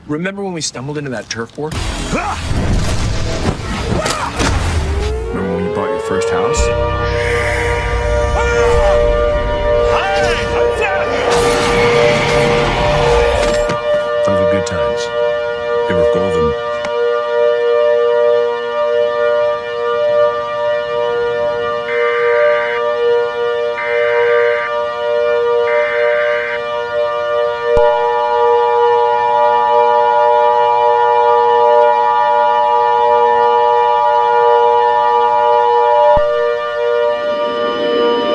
Remember when we stumbled into that turf war? Remember when you bought your first house? Those were good times. They were golden.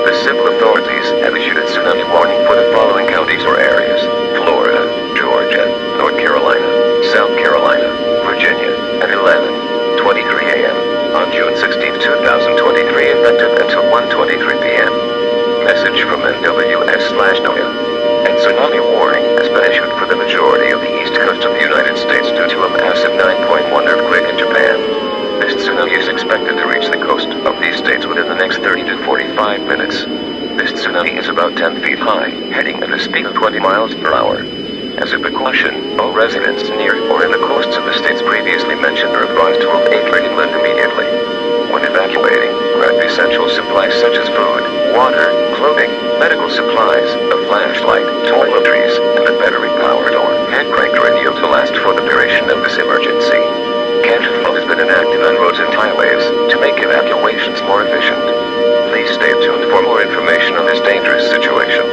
The civil authorities have issued a tsunami warning for the following counties or areas: Florida, Georgia, North Carolina, South Carolina, Virginia, at 11:23 a.m. on June 16, 2023, effective until 1:23 p.m. Message from NWS/NOAA. A tsunami warning has been issued for the majority of the east coast of the United States due to a massive 9.1 earthquake in Japan. This tsunami is expected to reach the coast of these states within the next 30 to 45 minutes. This tsunami is about 10 feet high, heading at a speed of 20 miles per hour. As a precaution, all residents near or in the coasts of the states previously mentioned are advised to evacuate inland immediately. When evacuating, grab essential supplies such as food, water, clothing, medical supplies, a flashlight, toiletries, and a battery-powered or hand-cranked radio to last for the duration of this emergency. Canton flow has been enacted on roads and highways to make evacuations more efficient. Please stay tuned for more information on this dangerous situation.